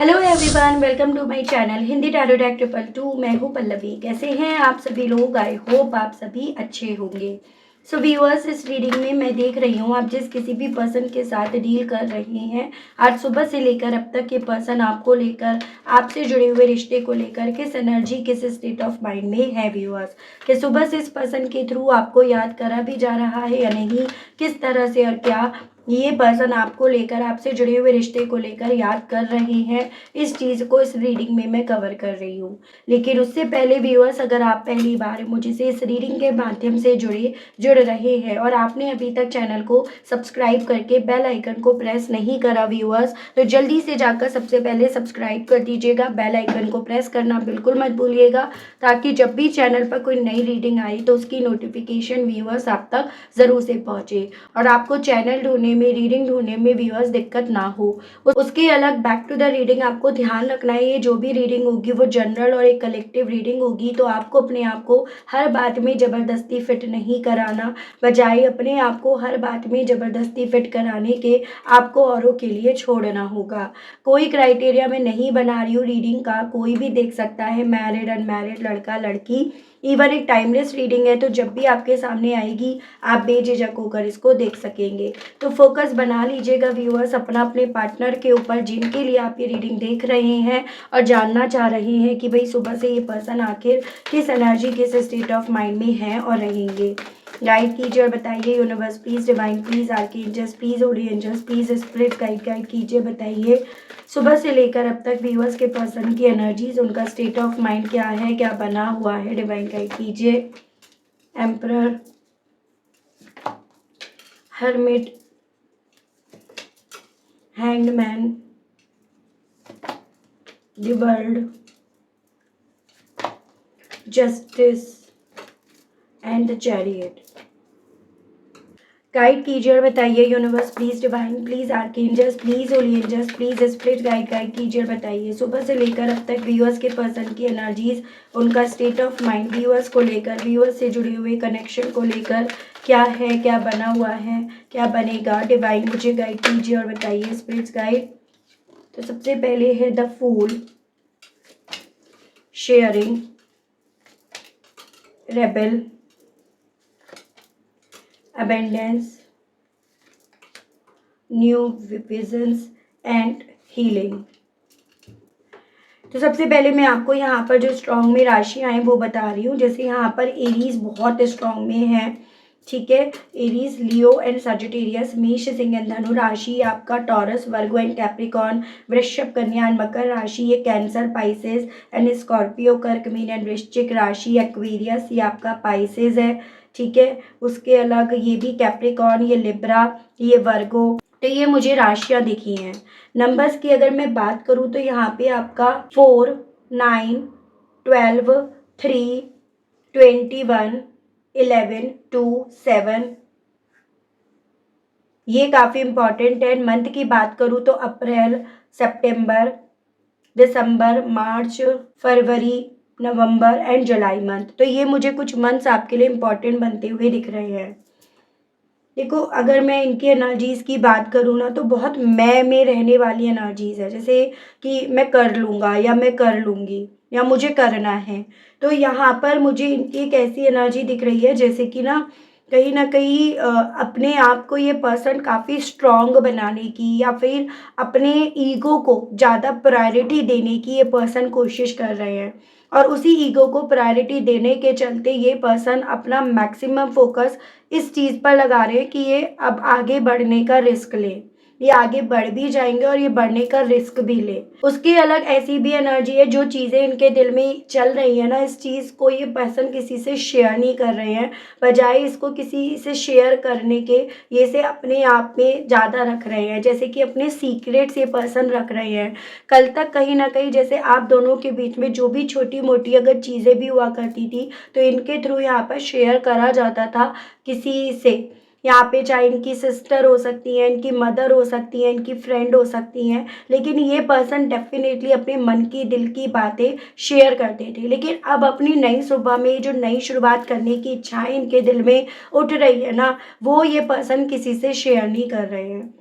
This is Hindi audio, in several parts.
Hello everyone, welcome to my channel Hindi tarot deck 222। मैं हूँ पल्लवी। कैसे हैं आप सभी लोग? आई होप आप सभी अच्छे होंगे। सो व्यूअर्स, इस रीडिंग में मैं देख रही हूँ आप जिस किसी भी पर्सन के साथ डील कर रहे हैं, आज सुबह से लेकर अब तक ये पर्सन आपको लेकर, आपसे जुड़े हुए रिश्ते को लेकर किस एनर्जी, किस स्टेट ऑफ माइंड में है व्यूअर्स, कि सुबह से इस पर्सन के थ्रू आपको याद करा भी जा रहा है या नहीं, किस तरह से और क्या ये पर्सन आपको लेकर, आपसे जुड़े हुए रिश्ते को लेकर याद कर रहे हैं, इस चीज़ को इस रीडिंग में मैं कवर कर रही हूँ। लेकिन उससे पहले व्यूअर्स, अगर आप पहली बार मुझसे इस रीडिंग के माध्यम से जुड़ रहे हैं और आपने अभी तक चैनल को सब्सक्राइब करके बेल आइकन को प्रेस नहीं करा व्यूअर्स, तो जल्दी से जाकर सबसे पहले सब्सक्राइब कर दीजिएगा। बेल आइकन को प्रेस करना बिल्कुल मत भूलिएगा, ताकि जब भी चैनल पर कोई नई रीडिंग आई तो उसकी नोटिफिकेशन व्यूअर्स आप तक ज़रूर से पहुँचे और आपको चैनल ढूंढने में, रीडिंग ढूंढने में व्यूअर्स दिक्कत ना हो। उसके अलग बैक टू द रीडिंग आपको ध्यान रखना है, ये जो भी रीडिंग होगी वो जनरल और एक कलेक्टिव रीडिंग होगी। तो आपको अपने आप को हर बात में ज़बरदस्ती फिट नहीं कराना, बजाय अपने आप को हर बात में ज़बरदस्ती फिट कराने के आपको औरों के लिए छोड़ना होगा। कोई क्राइटेरिया में नहीं बना रही हूँ रीडिंग का, कोई भी देख सकता है, मैरिड, अनमैरिड, लड़का लड़की, इवन एक टाइमलेस रीडिंग है। तो जब भी आपके सामने आएगी आप बेझिझक होकर इसको देख सकेंगे। तो फोकस बना लीजिएगा व्यूअर्स अपना अपने पार्टनर के ऊपर, जिनके लिए आप ये रीडिंग देख रहे हैं और जानना चाह रहे हैं कि भाई सुबह से ये पर्सन आखिर किस एनर्जी, किस स्टेट ऑफ माइंड में है और रहेंगे। गाइड कीजिए और बताइए universe please, divine please, archangels please, holy angels please, spirit guide कीजिए, बताइए सुबह से लेकर अब तक व्यूअर्स के पर्सन की एनर्जीज, उनका स्टेट ऑफ माइंड क्या है, क्या बना हुआ है। डिवाइन गाइड कीजिए। Emperor, hermit, hanged man, the world, justice and the chariot. Guide कीजिए और बताइए universe please, divine please, archangels please, holy angels please, spirit guide कीजिए और बताइए सुबह से लेकर अब तक व्यूअर्स के पर्सन की एनर्जीज, उनका स्टेट ऑफ माइंड, व्यूअर्स को लेकर, व्यूअर्स से जुड़े हुए कनेक्शन को लेकर क्या है, क्या बना हुआ है, क्या बनेगा। डिवाइन मुझे गाइड कीजिए और बताइए स्पिरिट्स गाइड। तो सबसे पहले है the fool, sharing, rebel, abundance, new visions and healing। तो सबसे पहले मैं आपको यहाँ पर जो स्ट्रॉन्ग में राशियाँ हैं वो बता रही हूँ। जैसे यहाँ पर एरीज बहुत स्ट्रॉन्ग में है, ठीक है। एरीज, लियो एंड सजिटेरियस, मेष, सिंह एंड धनु राशि आपका, टॉरस, वर्गो एंड कैप्रिकॉन, वृषभ, कन्या एंड मकर राशि ये कैंसर, पाइसेस एंड स्कॉर्पियो, कर्क, मीन एंड वृश्चिक राशि, एक्वेरियस ये आपका पाइसेस है, ठीक है। उसके अलग ये भी कैप्रिकॉन, ये लिब्रा, ये वर्गो। तो ये मुझे राशियाँ दिखी हैं। नंबर्स की अगर मैं बात करूँ तो यहाँ पे आपका 4, 9, 12, 3, 21, 11, 2, 7 ये काफ़ी इम्पॉर्टेंट है। मंथ की बात करूँ तो अप्रैल, सितंबर, दिसंबर, मार्च, फरवरी, नवंबर एंड जुलाई मंथ। तो ये मुझे कुछ मंथ्स आपके लिए इम्पॉर्टेंट बनते हुए दिख रहे हैं। देखो, अगर मैं इनकी एनर्जीज़ की बात करूँ ना, तो बहुत मैं में रहने वाली एनर्जीज़ है। जैसे कि मैं कर लूँगा या मैं कर लूँगी या मुझे करना है। तो यहाँ पर मुझे इनकी एक ऐसी एनर्जी दिख रही है जैसे कि ना कहीं अपने आप को ये पर्सन काफ़ी स्ट्रॉन्ग बनाने की या फिर अपने ईगो को ज़्यादा प्रायोरिटी देने की ये पर्सन कोशिश कर रहे हैं। और उसी ईगो को प्रायोरिटी देने के चलते ये पर्सन अपना मैक्सिमम फोकस इस चीज़ पर लगा रहे हैं कि ये अब आगे बढ़ने का रिस्क ले, ये आगे बढ़ भी जाएंगे और ये बढ़ने का रिस्क भी ले। उसकी अलग ऐसी भी एनर्जी है, जो चीज़ें इनके दिल में चल रही है ना, इस चीज़ को ये पर्सन किसी से शेयर नहीं कर रहे हैं, बजाय इसको किसी से शेयर करने के ये से अपने आप में ज़्यादा रख रहे हैं। जैसे कि अपने सीक्रेट्स ये पर्सन रख रहे हैं। कल तक कहीं ना कहीं जैसे आप दोनों के बीच में जो भी छोटी मोटी अगर चीज़ें भी हुआ करती थी तो इनके थ्रू यहाँ पर शेयर करा जाता था किसी से। यहाँ पे चाहे इनकी सिस्टर हो सकती है, इनकी मदर हो सकती है, इनकी फ्रेंड हो सकती हैं, लेकिन ये पर्सन डेफिनेटली अपने मन की, दिल की बातें शेयर करते थे। लेकिन अब अपनी नई सुबह में जो नई शुरुआत करने की इच्छाएं इनके दिल में उठ रही है ना, वो ये पर्सन किसी से शेयर नहीं कर रहे हैं।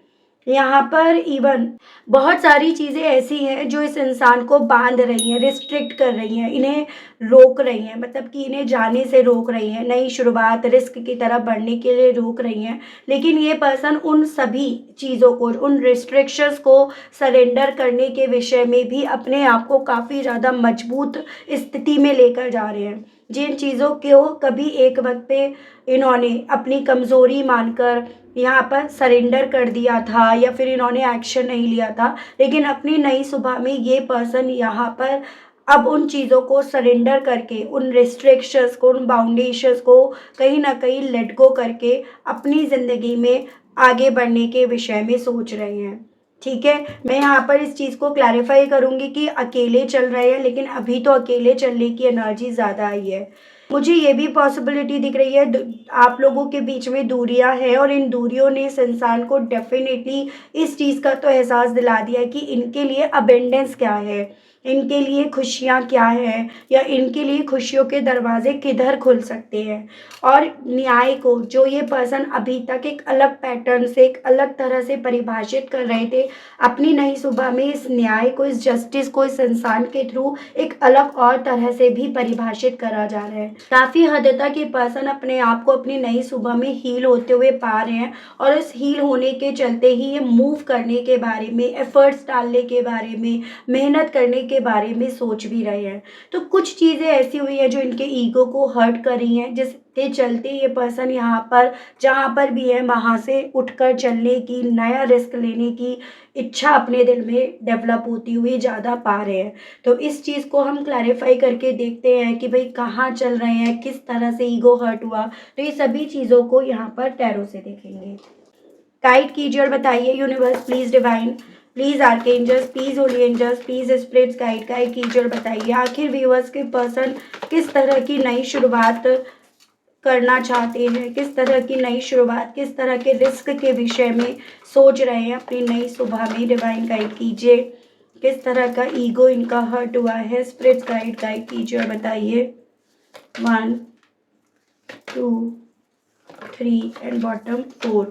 यहाँ पर इवन बहुत सारी चीज़ें ऐसी हैं जो इस इंसान को बांध रही हैं, रिस्ट्रिक्ट कर रही हैं, इन्हें रोक रही हैं, मतलब कि इन्हें जाने से रोक रही हैं, नई शुरुआत रिस्क की तरफ बढ़ने के लिए रोक रही हैं। लेकिन ये पर्सन उन सभी चीज़ों को, उन रिस्ट्रिक्शंस को सरेंडर करने के विषय में भी अपने आप को काफ़ी ज़्यादा मजबूत स्थिति में लेकर जा रहे हैं। जिन चीज़ों को कभी एक वक्त पे इन्होंने अपनी कमज़ोरी मानकर यहाँ पर सरेंडर कर दिया था या फिर इन्होंने एक्शन नहीं लिया था, लेकिन अपनी नई सुबह में ये पर्सन यहाँ पर अब उन चीज़ों को सरेंडर करके, उन रिस्ट्रिक्शंस को, उन बाउंडेशंस को कहीं न कहीं लेट गो करके अपनी ज़िंदगी में आगे बढ़ने के विषय में सोच रहे हैं। ठीक है? मैं यहाँ पर इस चीज़ को क्लैरिफ़ाई करूँगी कि अकेले चल रहे हैं, लेकिन अभी तो अकेले चलने की एनर्जी ज़्यादा आई है। मुझे ये भी पॉसिबिलिटी दिख रही है आप लोगों के बीच में दूरियां हैं और इन दूरियों ने इस इंसान को डेफिनेटली इस चीज़ का तो एहसास दिला दिया है कि इनके लिए अबेंडेंस क्या है, इनके लिए खुशियाँ क्या हैं या इनके लिए खुशियों के दरवाजे किधर खुल सकते हैं। और न्याय को जो ये पर्सन अभी तक एक अलग पैटर्न से, एक अलग तरह से परिभाषित कर रहे थे, अपनी नई सुबह में इस न्याय को, इस जस्टिस को इस इंसान के थ्रू एक अलग और तरह से भी परिभाषित करा जा रहा है। काफ़ी हद तक ये पर्सन अपने आप को अपनी नई सुबह में हील होते हुए पा रहे हैं और इस हील होने के चलते ही ये मूव करने के बारे में, एफर्ट्स डालने के बारे में, मेहनत करने के बारे में सोच भी रहे हैं। तो कुछ चीज़ें ऐसी हुई हैं जो इनके ईगो को हर्ट कर रही हैं, जिसके चलते ये पर्सन यहाँ पर जहाँ पर भी है वहाँ से उठकर चलने की, नया रिस्क लेने की इच्छा अपने दिल में डेवलप होती हुई ज़्यादा पा रहे हैं। तो इस चीज़ को हम क्लैरिफाई करके देखते हैं कि भाई कहाँ चल रहे हैं, किस तरह से ईगो हर्ट हुआ। तो ये सभी चीज़ों को यहाँ पर टैरो से देखेंगे। गाइड कीजिए और बताइए universe please divine, please archangels, please holy angels, please spirits guide कीजिए और बताइए आखिर व्यूअर्स के पर्सन किस तरह की नई शुरुआत करना चाहते हैं, किस तरह की नई शुरुआत, किस तरह के रिस्क के विषय में सोच रहे हैं अपनी नई सुबह में। डिवाइन गाइड कीजिए किस तरह का ईगो इनका हर्ट हुआ है। स्पिरिट्स गाइड कीजिए और बताइए 1 2 3 एंड बॉटम 4।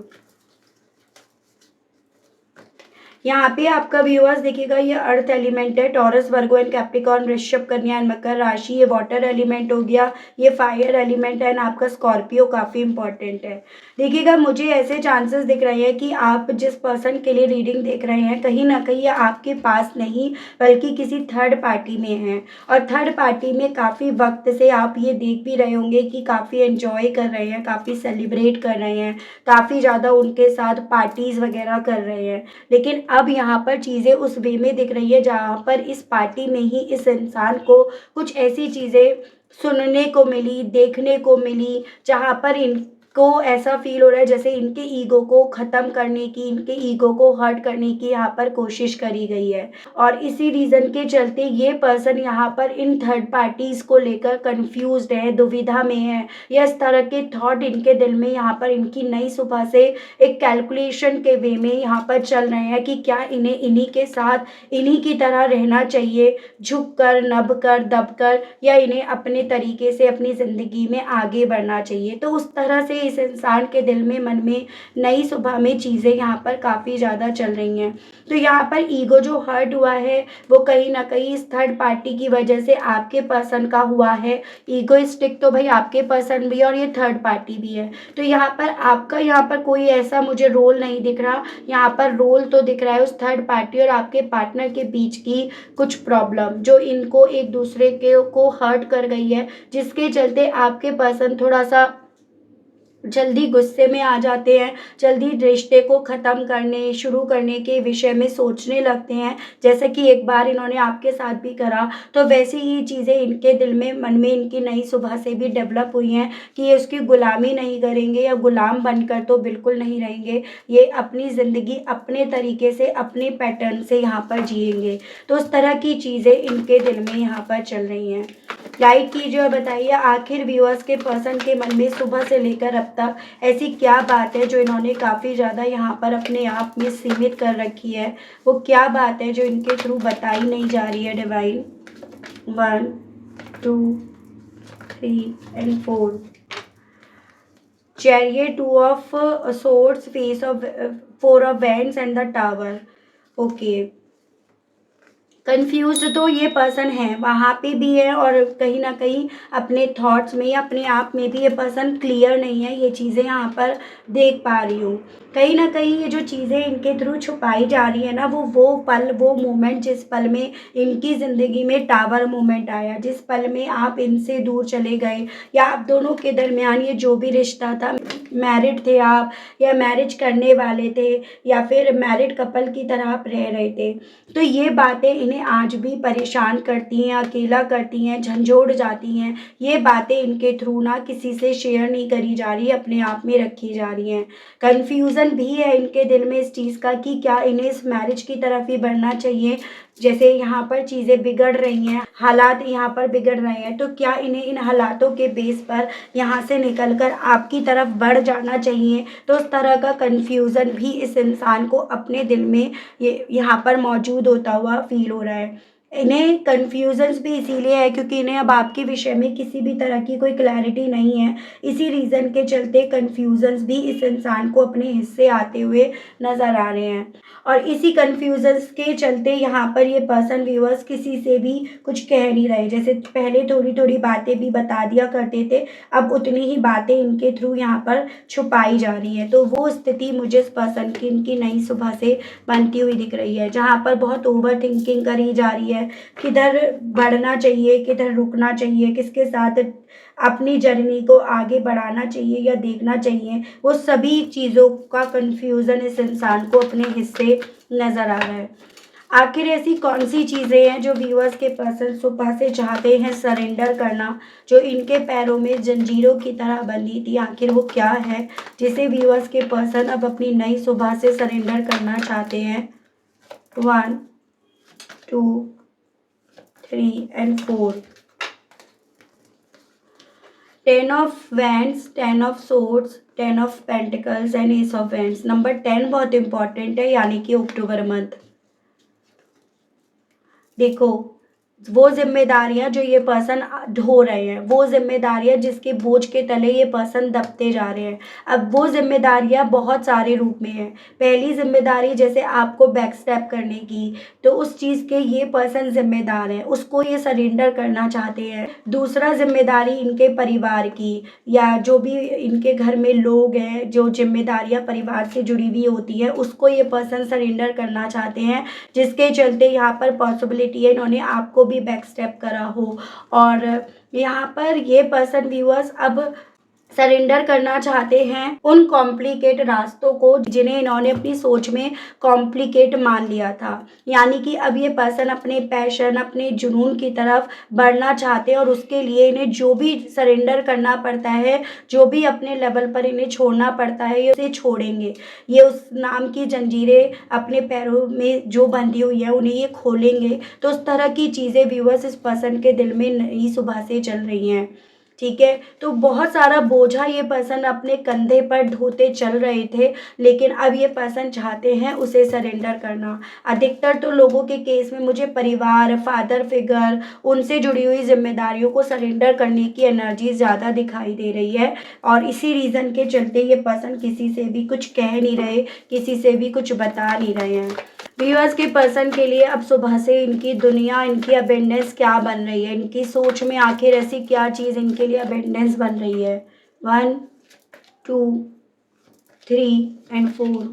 यहाँ पे आपका व्यूअर्स देखिएगा, ये अर्थ एलिमेंट है, टॉरस वर्गो एंड कैप्रिकॉर्न, वृषभ कन्या एंड मकर राशि, ये वाटर एलिमेंट हो गया, ये फायर एलिमेंट है एंड आपका स्कॉर्पियो काफ़ी इंपॉर्टेंट है। देखिएगा मुझे ऐसे चांसेस दिख रहे हैं कि आप जिस पर्सन के लिए रीडिंग देख रहे हैं कहीं ना कहीं ये आपके पास नहीं बल्कि किसी थर्ड पार्टी में है, और थर्ड पार्टी में काफ़ी वक्त से आप ये देख भी रहे होंगे कि काफ़ी एंजॉय कर रहे हैं, काफ़ी सेलिब्रेट कर रहे हैं, काफ़ी ज़्यादा उनके साथ पार्टीज़ वगैरह कर रहे हैं। लेकिन अब यहाँ पर चीज़ें उस वे में दिख रही है जहाँ पर इस पार्टी में ही इस इंसान को कुछ ऐसी चीज़ें सुनने को मिली, देखने को मिली, जहाँ पर इनको ऐसा फील हो रहा है जैसे इनके ईगो को ख़त्म करने की, इनके ईगो को हर्ट करने की यहाँ पर कोशिश करी गई है। और इसी रीज़न के चलते ये पर्सन यहाँ पर इन थर्ड पार्टीज़ को लेकर कन्फ्यूज्ड है, दुविधा में है, या इस तरह के थॉट इनके दिल में यहाँ पर इनकी नई सुबह से एक कैलकुलेशन के वे में यहाँ पर चल रहे हैं कि क्या इन्हें इन्हीं के साथ इन्हीं की तरह रहना चाहिए, झुक कर, नब कर, दब कर, या इन्हें अपने तरीके से अपनी ज़िंदगी में आगे बढ़ना चाहिए। तो उस तरह से इस इंसान के दिल में, मन में नई सुबह में चीज़ें यहाँ पर काफ़ी ज़्यादा चल रही हैं। तो यहाँ पर ईगो जो हर्ट हुआ है वो कहीं ना कहीं इस थर्ड पार्टी की वजह से आपके पर्सन का हुआ है। ईगोइस्टिक तो भाई आपके पर्सन भी है और ये थर्ड पार्टी भी है। तो यहाँ पर आपका यहाँ पर कोई ऐसा मुझे रोल नहीं दिख रहा, यहाँ पर रोल तो दिख रहा है उस थर्ड पार्टी और आपके पार्टनर के बीच की कुछ प्रॉब्लम जो इनको एक दूसरे के को हर्ट कर गई है, जिसके चलते आपके पर्सन थोड़ा सा जल्दी गुस्से में आ जाते हैं, जल्दी रिश्ते को ख़त्म करने शुरू करने के विषय में सोचने लगते हैं, जैसे कि एक बार इन्होंने आपके साथ भी करा। तो वैसी ही चीज़ें इनके दिल में, मन में इनकी नई सुबह से भी डेवलप हुई हैं कि ये उसकी गुलामी नहीं करेंगे या गुलाम बनकर तो बिल्कुल नहीं रहेंगे, ये अपनी ज़िंदगी अपने तरीके से, अपने पैटर्न से यहाँ पर जिएंगे। तो उस तरह की चीज़ें इनके दिल में यहाँ पर चल रही हैं। गाइड कीजिए और बताइए आखिर व्यूअर्स के पर्सन के मन में सुबह से लेकर अब तक ऐसी क्या बात है जो इन्होंने काफ़ी ज़्यादा यहाँ पर अपने आप में सीमित कर रखी है, वो क्या बात है जो इनके थ्रू बताई नहीं जा रही है। Divine 1 2 3 and 4। Chariot, two of swords, face of, four of wands and the tower. Okay, confuse तो ये पर्सन है, वहाँ पे भी है और कहीं ना कहीं अपने थॉट्स में या अपने आप में भी ये पर्सन क्लियर नहीं है। ये चीज़ें यहाँ पर देख पा रही हूँ। कहीं ना कहीं ये जो चीज़ें इनके थ्रू छुपाई जा रही है ना, वो पल, वो मोमेंट जिस पल में इनकी ज़िंदगी में टावर मोमेंट आया, जिस पल में आप इनसे दूर चले गए, या आप दोनों के दरमियान ये जो भी रिश्ता था, मैरिड थे आप या मैरिज करने वाले थे या फिर मैरिड कपल की तरह आप रह रहे थे, तो ये बातें इन्हें आज भी परेशान करती हैं, अकेला करती हैं, झंझोड़ जाती हैं। ये बातें इनके थ्रू ना किसी से शेयर नहीं करी जा रही, अपने आप में रखी जा रही हैं। कन्फ्यूज़न भी है इनके दिल में इस चीज़ का कि क्या इन्हें इस मैरिज की तरफ ही बढ़ना चाहिए। जैसे यहाँ पर चीज़ें बिगड़ रही हैं, हालात यहाँ पर बिगड़ रहे हैं, तो क्या इन्हें इन हालातों के बेस पर यहाँ से निकलकर आपकी तरफ बढ़ जाना चाहिए। तो उस तरह का कन्फ्यूज़न भी इस इंसान को अपने दिल में ये यहाँ पर मौजूद होता हुआ फील हो रहा है। इन्हें कन्फ्यूजन्स भी इसीलिए है क्योंकि इन्हें अब आपके विषय में किसी भी तरह की कोई क्लैरिटी नहीं है। इसी रीज़न के चलते कन्फ्यूजन्स भी इस इंसान को अपने हिस्से आते हुए नज़र आ रहे हैं। और इसी कन्फ्यूजन्स के चलते यहाँ पर ये पर्सन व्यूअर्स किसी से भी कुछ कह नहीं रहे। जैसे पहले थोड़ी थोड़ी बातें भी बता दिया करते थे, अब उतनी ही बातें इनके थ्रू यहाँ पर छुपाई जा रही है। तो वो स्थिति मुझे इस पर्सन की इनकी नई सुबह से बनती हुई दिख रही है, जहाँ पर बहुत ओवर थिंकिंग करी जा रही है, किधर बढ़ना चाहिए, किधर रुकना चाहिए, किसके साथ अपनी जर्नी को आगे बढ़ाना चाहिए या देखना चाहिए। वो सभी चीज़ों का कन्फ्यूज़न इस इंसान को अपने हिस्से नज़र आ रहा है। आखिर ऐसी कौन सी चीज़ें हैं जो व्यूअर्स के पर्सन सुबह से चाहते हैं सरेंडर करना, जो इनके पैरों में जंजीरों की तरह बंधी थी, आखिर वो क्या है जिसे व्यूअर्स के पर्सन अब अपनी नई सुबह से सरेंडर करना चाहते हैं। 1 2 3 and 4। 10 of wands, 10 of swords, 10 of pentacles and S of wands. Number 10 बहुत इंपॉर्टेंट है, यानी कि अक्टूबर मंथ। देखो, वो जिम्मेदारियां जो ये पर्सन ढो रहे हैं, वो जिम्मेदारियां जिसके बोझ के तले ये पर्सन दबते जा रहे हैं, अब वो जिम्मेदारियां बहुत सारे रूप में हैं। पहली जिम्मेदारी जैसे आपको बैक स्टेप करने की, तो उस चीज़ के ये पर्सन जिम्मेदार है, उसको ये सरेंडर करना चाहते हैं। दूसरा जिम्मेदारी इनके परिवार की, या जो भी इनके घर में लोग हैं, जो जिम्मेदारियां परिवार से जुड़ी हुई होती है, उसको ये पर्सन सरेंडर करना चाहते हैं, जिसके चलते यहाँ पर पॉसिबिलिटी है इन्होंने आपको भी बैक स्टेप करा हो। और यहाँ पर ये पर्सन व्यूअर्स अब सरेंडर करना चाहते हैं उन कॉम्प्लिकेट रास्तों को जिन्हें इन्होंने अपनी सोच में कॉम्प्लिकेट मान लिया था। यानी कि अब ये पर्सन अपने पैशन, अपने जुनून की तरफ बढ़ना चाहते हैं, और उसके लिए इन्हें जो भी सरेंडर करना पड़ता है, जो भी अपने लेवल पर इन्हें छोड़ना पड़ता है, ये उसे छोड़ेंगे। ये उस नाम की जंजीरें अपने पैरों में जो बंधी हुई है उन्हें ये खोलेंगे। तो उस तरह की चीज़ें व्यूअर्स इस पर्सन के दिल में नई सुबह से चल रही हैं। ठीक है, तो बहुत सारा बोझा ये पर्सन अपने कंधे पर ढोते चल रहे थे, लेकिन अब ये पर्सन चाहते हैं उसे सरेंडर करना। अधिकतर तो लोगों के केस में मुझे परिवार, फादर फिगर, उनसे जुड़ी हुई जिम्मेदारियों को सरेंडर करने की एनर्जी ज़्यादा दिखाई दे रही है, और इसी रीज़न के चलते ये पर्सन किसी से भी कुछ कह नहीं रहे, किसी से भी कुछ बता नहीं रहे हैं। व्यूअर्स के पर्सन के लिए अब सुबह से इनकी दुनिया, इनकी अबेंडेंस क्या बन रही है, इनकी सोच में आखिर ऐसी क्या चीज़ इनके लिए अबेंडेंस बन रही है। 1 2 3 and 4।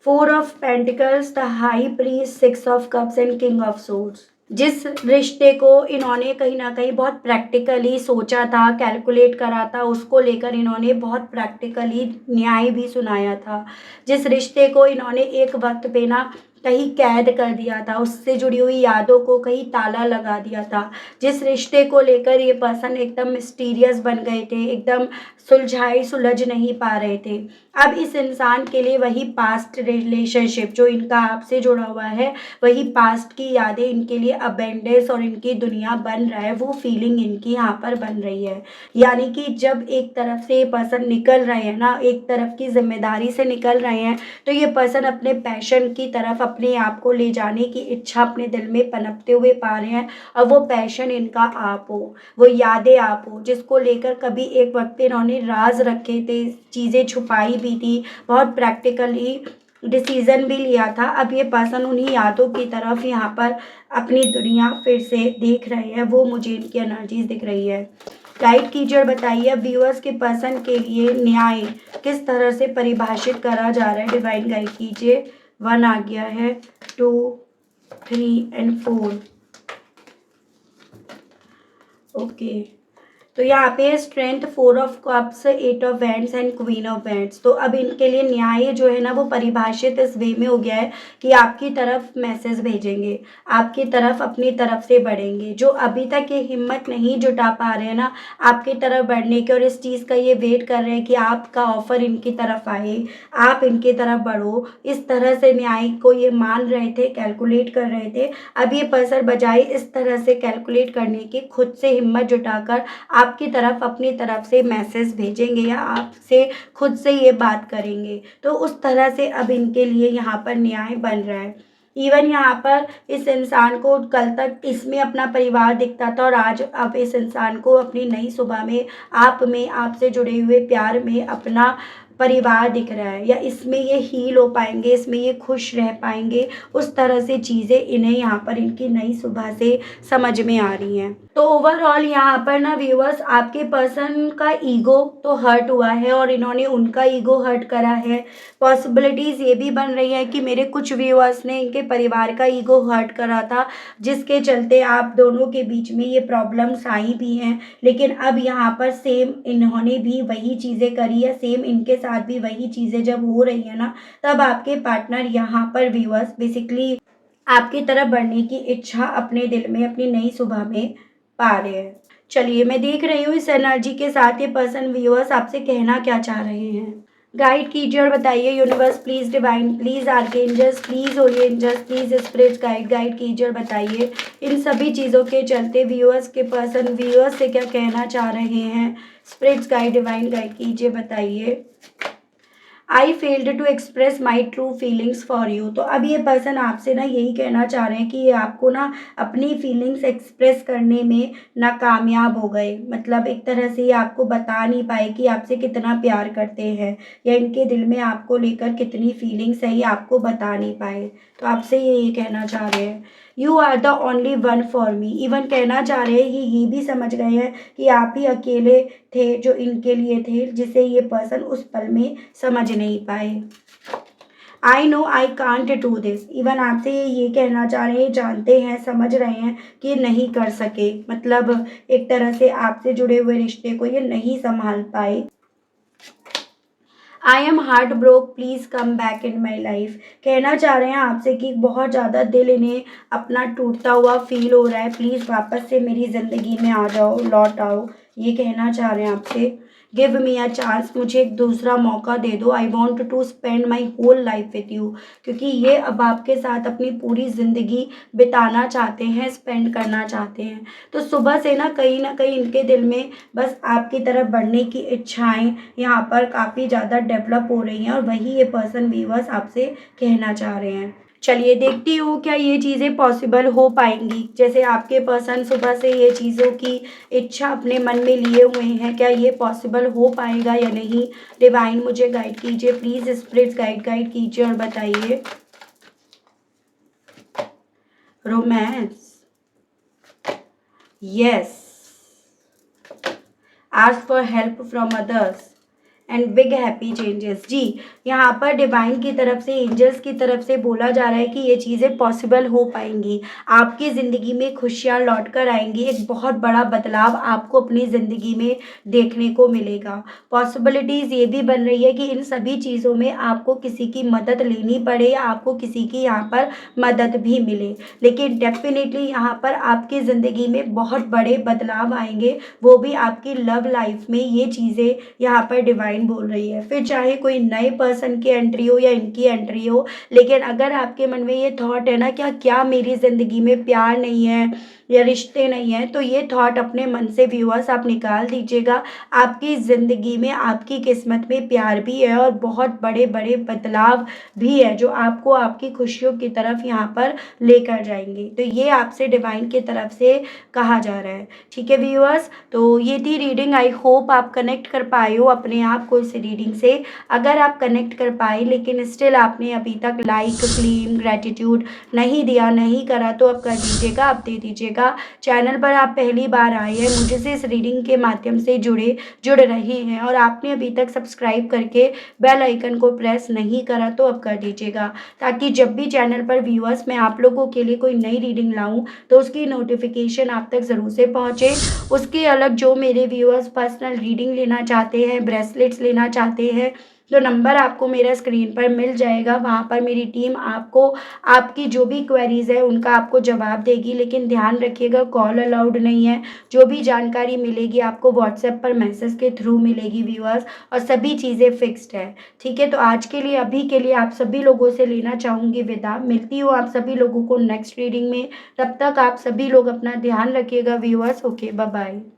4 of pentacles, the high priest, 6 of cups and king of swords. जिस रिश्ते को इन्होंने कहीं ना कहीं बहुत प्रैक्टिकली सोचा था, कैलकुलेट करा था, उसको लेकर इन्होंने बहुत प्रैक्टिकली न्याय भी सुनाया था। जिस रिश्ते को इन्होंने एक वक्त पे ना कहीं कैद कर दिया था, उससे जुड़ी हुई यादों को कहीं ताला लगा दिया था, जिस रिश्ते को लेकर ये पर्सन एकदम मिस्टीरियस बन गए थे, एकदम सुलझ नहीं पा रहे थे, अब इस इंसान के लिए वही पास्ट रिलेशनशिप जो इनका आपसे जुड़ा हुआ है, वही पास्ट की यादें इनके लिए अबेंडेंस और इनकी दुनिया बन रहा है, वो फीलिंग इनकी यहाँ पर बन रही है। यानी कि जब एक तरफ से ये पर्सन निकल रहे हैं ना, एक तरफ की जिम्मेदारी से निकल रहे हैं, तो ये पर्सन अपने पैशन की तरफ, अपने आप को ले जाने की इच्छा अपने दिल में पनपते हुए पा रहे हैं, और वो पैशन इनका आप हो, वो यादें आप हो, जिसको लेकर कभी एक वक्त इन्होंने राज रखे थे, चीज़ें छुपाई भी थी, बहुत प्रैक्टिकली डिसीजन भी लिया था। अब ये पर्सन उन्हीं यादों की तरफ यहाँ पर अपनी दुनिया फिर से देख रहे हैं, वो मुझे इनकी एनर्जीज दिख रही है। गाइड कीजिए और बताइए अब व्यूअर्स के पर्सन के लिए न्याय किस तरह से परिभाषित करा जा रहा है। डिवाइन गाइड कीजिए। 1 आ गया है, 2, 3 एंड 4। ओके, तो यहाँ पे strength, 4 of cups, 8 of wands and queen of wands. तो अब इनके लिए न्याय जो है ना वो परिभाषित इस वे में हो गया है कि आपकी तरफ मैसेज भेजेंगे, आपकी तरफ अपनी तरफ से बढ़ेंगे। जो अभी तक ये हिम्मत नहीं जुटा पा रहे हैं ना आपकी तरफ बढ़ने के, और इस चीज़ का ये वेट कर रहे हैं कि आपका ऑफर इनकी तरफ आए, आप इनकी तरफ बढ़ो, इस तरह से न्याय को ये मान रहे थे, कैलकुलेट कर रहे थे। अब ये पर्सन बजाय इस तरह से कैलकुलेट करने की खुद से हिम्मत जुटाकर आपकी तरफ अपनी तरफ से मैसेज भेजेंगे या आपसे खुद से ये बात करेंगे। तो उस तरह से अब इनके लिए यहाँ पर न्याय बन रहा है। इवन यहाँ पर इस इंसान को कल तक इसमें अपना परिवार दिखता था, और आज अब इस इंसान को अपनी नई सुबह में आप में, आपसे जुड़े हुए प्यार में अपना परिवार दिख रहा है, या इसमें ये हील हो पाएंगे, इसमें ये खुश रह पाएंगे। उस तरह से चीज़ें इन्हें यहाँ पर इनकी नई सुबह से समझ में आ रही हैं। तो ओवरऑल यहाँ पर ना व्यूअर्स आपके पर्सन का ईगो तो हर्ट हुआ है, और इन्होंने उनका ईगो हर्ट करा है। पॉसिबिलिटीज़ ये भी बन रही है कि मेरे कुछ व्यूअर्स ने इनके परिवार का ईगो हर्ट करा था, जिसके चलते आप दोनों के बीच में ये प्रॉब्लम्स आई भी हैं। लेकिन अब यहाँ पर सेम इन्होंने भी वही चीज़ें करी है, सेम इनके साथ भी वही चीज़ें जब हो रही है ना, तब आपके पार्टनर यहाँ पर व्यूअर्स बेसिकली आपकी तरफ बढ़ने की इच्छा अपने दिल में, अपनी नई सुबह में पा रहे हैं। चलिए, मैं देख रही हूँ इस एनर्जी के साथ ये पर्सन व्यूअर्स आपसे कहना क्या चाह रहे हैं। गाइड कीजिए और बताइए universe please, divine please, archangels please, holy angels please, spirits guide कीजिए और बताइए इन सभी चीज़ों के चलते व्यूअर्स के पर्सन व्यूअर्स से क्या कहना चाह रहे हैं। स्पिरिट्स गाइड, डिवाइन गाइड कीजिए, बताइए। I failed to express my true feelings for you. तो अब ये पर्सन आपसे ना यही कहना चाह रहे हैं कि ये आपको ना अपनी फीलिंग्स एक्सप्रेस करने में नाकामयाब हो गए। मतलब एक तरह से ये आपको बता नहीं पाए कि आपसे कितना प्यार करते हैं, या इनके दिल में आपको लेकर कितनी फीलिंग्स है, ये आपको बता नहीं पाए। तो आपसे ये कहना चाह रहे हैं you are the only one for me. Even कहना चाह रहे हैं ये भी समझ गए हैं कि आप ही अकेले थे जो इनके लिए थे, जिसे ये पर्सन उस पल में समझ नहीं पाए। I know I can't do this. Even आपसे ये कहना चाह रहे हैं, जानते हैं, समझ रहे हैं कि ये नहीं कर सके। मतलब एक तरह से आपसे जुड़े हुए रिश्ते को ये नहीं संभाल पाए। I am heart broke, please come back in my life. कहना चाह रहे हैं आपसे कि बहुत ज़्यादा दिल इन्हें अपना टूटता हुआ फील हो रहा है, प्लीज़ वापस से मेरी ज़िंदगी में आ जाओ, लौट आओ। ये कहना चाह रहे हैं आपसे। गिव मी अ चांस, मुझे एक दूसरा मौका दे दो। I want to spend my whole life with you. क्योंकि ये अब आपके साथ अपनी पूरी ज़िंदगी बिताना चाहते हैं, स्पेंड करना चाहते हैं। तो सुबह से ना कहीं इनके दिल में बस आपकी तरफ बढ़ने की इच्छाएं यहाँ पर काफ़ी ज़्यादा डेवलप हो रही हैं, और वही ये पर्सन व्यूअर्स आपसे कहना चाह रहे हैं। चलिए देखती हूँ क्या ये चीज़ें पॉसिबल हो पाएंगी। जैसे आपके पर्सन सुबह से ये चीज़ों की इच्छा अपने मन में लिए हुए हैं, क्या ये पॉसिबल हो पाएगा या नहीं। डिवाइन मुझे गाइड कीजिए प्लीज़, स्पिरिट्स गाइड कीजिए और बताइए। Romance, yes. Ask for help from others and big happy changes. जी, यहाँ पर डिवाइन की तरफ से, एंजल्स की तरफ से बोला जा रहा है कि ये चीज़ें पॉसिबल हो पाएंगी। आपकी ज़िंदगी में खुशियाँ लौट कर आएंगी, एक बहुत बड़ा बदलाव आपको अपनी ज़िंदगी में देखने को मिलेगा। पॉसिबिलिटीज़ ये भी बन रही है कि इन सभी चीज़ों में आपको किसी की मदद लेनी पड़े, या आपको किसी की यहाँ पर मदद भी मिले। लेकिन डेफिनेटली यहाँ पर आपकी ज़िंदगी में बहुत बड़े बदलाव आएंगे, वो भी आपकी लव लाइफ में। ये चीज़ें यहाँ पर डिवाइन बोल रही है। फिर चाहे कोई नए पर्सन की एंट्री हो या इनकी एंट्री हो, लेकिन अगर आपके मन में ये थॉट है ना क्या मेरी ज़िंदगी में प्यार नहीं है, या रिश्ते नहीं हैं, तो ये थॉट अपने मन से व्यूअर्स आप निकाल दीजिएगा। आपकी ज़िंदगी में, आपकी किस्मत में प्यार भी है और बहुत बड़े बड़े बदलाव भी है जो आपको आपकी खुशियों की तरफ यहाँ पर लेकर जाएंगे। तो ये आपसे डिवाइन की तरफ से कहा जा रहा है। ठीक है व्यूअर्स, तो ये थी रीडिंग। आई होप आप कनेक्ट कर पाए हो अपने आप को इस रीडिंग से। अगर आप कनेक्ट कर पाए लेकिन स्टिल आपने अभी तक लाइक, क्लेम, ग्रैटिट्यूड नहीं दिया, नहीं करा, तो अब कर दीजिएगा, अब दे दीजिएगा। चैनल पर आप पहली बार आए हैं, मुझे से इस रीडिंग के माध्यम से जुड़ रहे हैं और आपने अभी तक सब्सक्राइब करके बेल आइकन को प्रेस नहीं करा, तो अब कर दीजिएगा, ताकि जब भी चैनल पर व्यूअर्स मैं आप लोगों के लिए कोई नई रीडिंग लाऊं तो उसकी नोटिफिकेशन आप तक ज़रूर से पहुंचे। उसके अलग जो मेरे व्यूअर्स पर्सनल रीडिंग लेना चाहते हैं, ब्रेसलेट्स लेना चाहते हैं, तो नंबर आपको मेरा स्क्रीन पर मिल जाएगा। वहाँ पर मेरी टीम आपको आपकी जो भी क्वेरीज है उनका आपको जवाब देगी। लेकिन ध्यान रखिएगा, कॉल अलाउड नहीं है। जो भी जानकारी मिलेगी आपको व्हाट्सएप पर मैसेज के थ्रू मिलेगी व्यूअर्स, और सभी चीज़ें फिक्स्ड है। ठीक है, तो आज के लिए, अभी के लिए आप सभी लोगों से लेना चाहूँगी विदा। मिलती हूँ आप सभी लोगों को नेक्स्ट रीडिंग में। तब तक आप सभी लोग अपना ध्यान रखिएगा व्यूअर्स। Okay, bye bye.